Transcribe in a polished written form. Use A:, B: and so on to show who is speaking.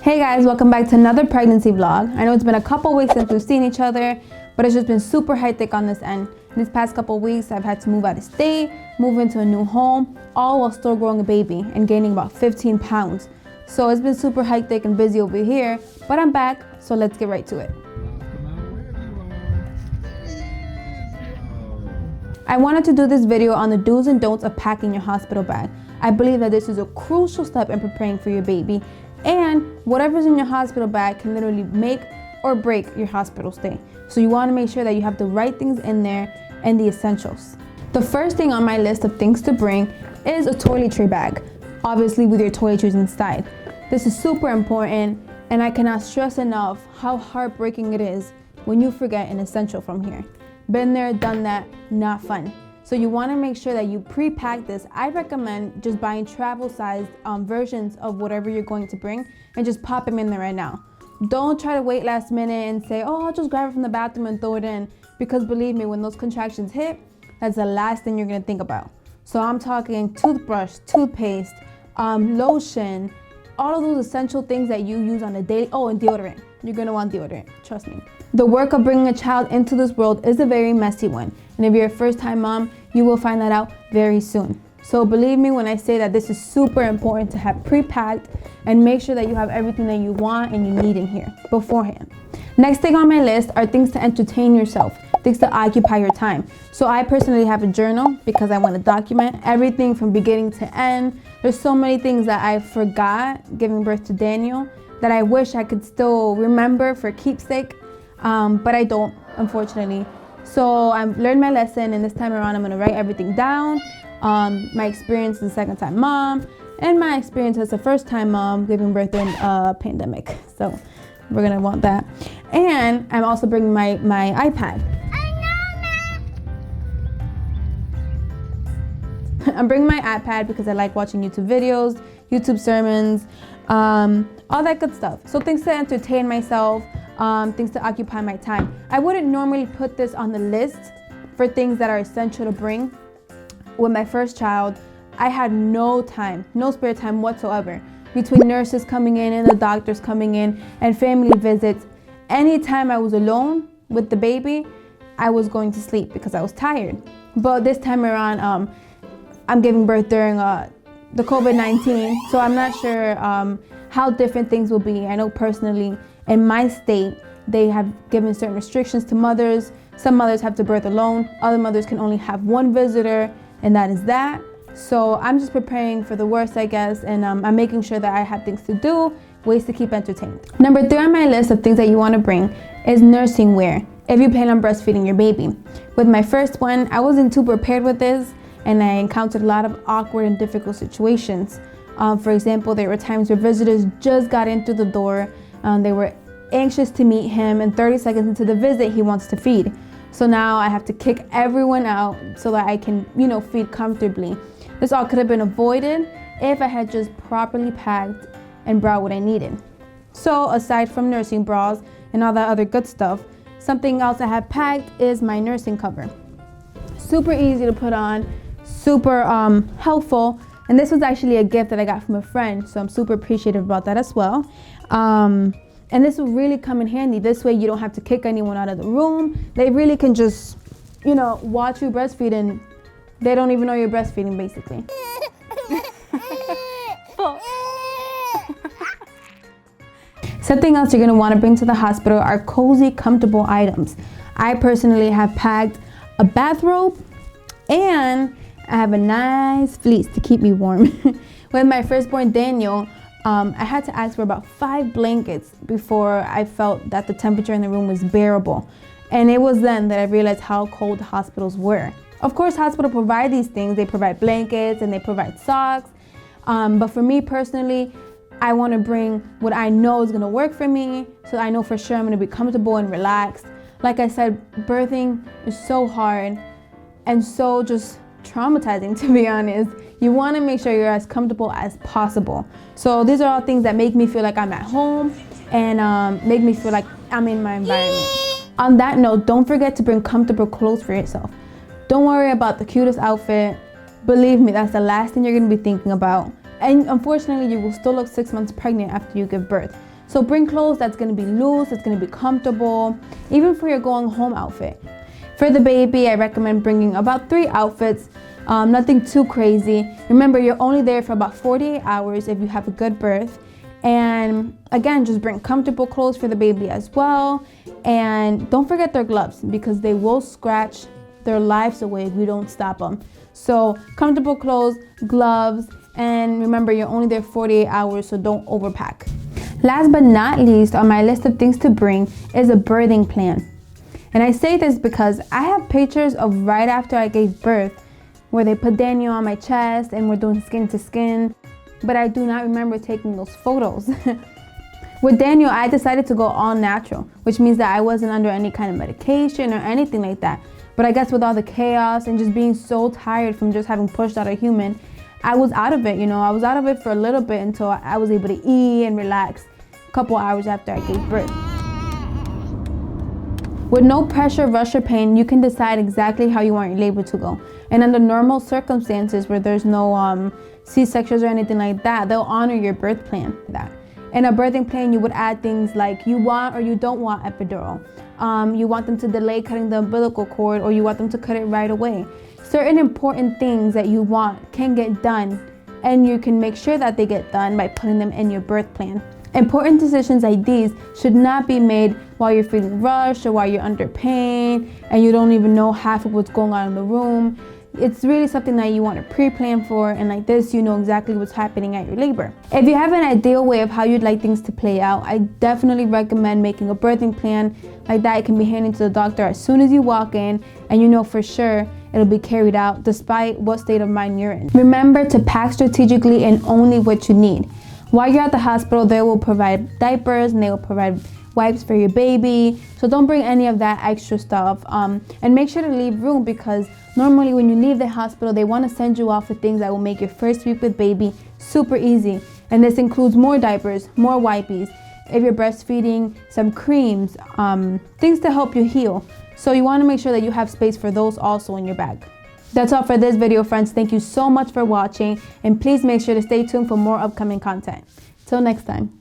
A: Hey guys, welcome back to another pregnancy vlog. I know it's been a couple weeks since we've seen each other, but it's just been super hectic on this end. These past couple weeks, I've had to move out of state, move into a new home, all while still growing a baby and gaining about 15 pounds. So it's been super hectic and busy over here, but I'm back, so let's get right to it. I wanted to do this video on the do's and don'ts of packing your hospital bag. I believe that this is a crucial step in preparing for your baby, and whatever's in your hospital bag can literally make or break your hospital stay. So you want to make sure that you have the right things in there and the essentials. The first thing on my list of things to bring is a toiletry bag, obviously with your toiletries inside. This is super important, and I cannot stress enough how heartbreaking it is when you forget an essential from here. Been there, done that, not fun. So you want to make sure that you pre-pack this. I recommend just buying travel-sized versions of whatever you're going to bring and just pop them in there right now. Don't try to wait last minute and say, oh, I'll just grab it from the bathroom and throw it in, because believe me, when those contractions hit, that's the last thing you're going to think about. So I'm talking toothbrush, toothpaste, lotion, all of those essential things that you use on a daily. Oh, and deodorant. You're going to want deodorant, trust me. The work of bringing a child into this world is a very messy one. And if you're a first-time mom, you will find that out very soon. So believe me when I say that this is super important to have pre-packed and make sure that you have everything that you want and you need in here beforehand. Next thing on my list are things to entertain yourself, things to occupy your time. So I personally have a journal because I want to document everything from beginning to end. There's so many things that I forgot giving birth to Daniel that I wish I could still remember for keepsake, but I don't, unfortunately. So I've learned my lesson, and this time around I'm going to write everything down. My experience as a second-time mom and my experience as a first-time mom giving birth during a pandemic. So we're going to want that. And I'm also bringing my iPad. I'm bringing my iPad because I like watching YouTube videos, YouTube sermons, all that good stuff. So things to entertain myself, things to occupy my time. I wouldn't normally put this on the list for things that are essential to bring. With my first child, I had no time, no spare time whatsoever. Between nurses coming in and the doctors coming in and family visits, anytime I was alone with the baby, I was going to sleep because I was tired. But this time around, I'm giving birth during the COVID-19, so I'm not sure how different things will be. I know personally in my state, they have given certain restrictions to mothers. Some mothers have to birth alone. Other mothers can only have one visitor, and that is that. So I'm just preparing for the worst, I guess, and I'm making sure that I have things to do, ways to keep entertained. Number 3 on my list of things that you want to bring is nursing wear, if you plan on breastfeeding your baby. With my first one, I wasn't too prepared with this, and I encountered a lot of awkward and difficult situations. For example, there were times where visitors just got in through the door. They were anxious to meet him, and 30 seconds into the visit, he wants to feed. So now I have to kick everyone out so that I can, feed comfortably. This all could have been avoided if I had just properly packed and brought what I needed. So aside from nursing bras and all that other good stuff, something else I have packed is my nursing cover. Super easy to put on, super helpful. And this was actually a gift that I got from a friend, so I'm super appreciative about that as well. And this will really come in handy. This way you don't have to kick anyone out of the room. They really can just, watch you breastfeed, and they don't even know you're breastfeeding, basically. Something else you're gonna wanna bring to the hospital are cozy, comfortable items. I personally have packed a bathrobe, and I have a nice fleece to keep me warm. With my firstborn Daniel, I had to ask for about 5 blankets before I felt that the temperature in the room was bearable. And it was then that I realized how cold the hospitals were. Of course, hospitals provide these things. They provide blankets and they provide socks. But for me personally, I want to bring what I know is going to work for me, so I know for sure I'm going to be comfortable and relaxed. Like I said, birthing is so hard and so just traumatizing, to be honest. You want to make sure you're as comfortable as possible. So these are all things that make me feel like I'm at home and make me feel like I'm in my environment. On that note, don't forget to bring comfortable clothes for yourself. Don't worry about the cutest outfit. Believe me, that's the last thing you're going to be thinking about. And unfortunately, you will still look 6 months pregnant after you give birth. So bring clothes that's gonna be loose, it's gonna be comfortable, even for your going home outfit. For the baby, I recommend bringing about 3 outfits, nothing too crazy. Remember, you're only there for about 48 hours if you have a good birth. And again, just bring comfortable clothes for the baby as well. And don't forget their gloves, because they will scratch their lives away if you don't stop them. So comfortable clothes, gloves, and remember, you're only there 48 hours, so don't overpack. Last but not least on my list of things to bring is a birthing plan. And I say this because I have pictures of right after I gave birth where they put Daniel on my chest and we're doing skin to skin, but I do not remember taking those photos. With Daniel, I decided to go all natural, which means that I wasn't under any kind of medication or anything like that. But I guess with all the chaos and just being so tired from just having pushed out a human, I was out of it, you know. I was out of it for a little bit until I was able to eat and relax a couple hours after I gave birth. With no pressure, rush, or pain, you can decide exactly how you want your labor to go. And under normal circumstances where there's no C-sections or anything like that, they'll honor your birth plan. In a birthing plan, you would add things like you want or you don't want epidural. You want them to delay cutting the umbilical cord, or you want them to cut it right away. Certain important things that you want can get done, and you can make sure that they get done by putting them in your birth plan. Important decisions like these should not be made while you're feeling rushed or while you're under pain and you don't even know half of what's going on in the room. It's really something that you want to pre-plan for, and like this, you know exactly what's happening at your labor. If you have an ideal way of how you'd like things to play out, I definitely recommend making a birthing plan. Like that, it can be handed to the doctor as soon as you walk in, and you know for sure it'll be carried out despite what state of mind you're in. Remember to pack strategically and only what you need. While you're at the hospital, they will provide diapers and they will provide wipes for your baby. So don't bring any of that extra stuff. And make sure to leave room, because normally when you leave the hospital, they want to send you off with things that will make your first week with baby super easy. And this includes more diapers, more wipes, if you're breastfeeding, some creams, things to help you heal. So you want to make sure that you have space for those also in your bag. That's all for this video, friends. Thank you so much for watching, and please make sure to stay tuned for more upcoming content. Till next time.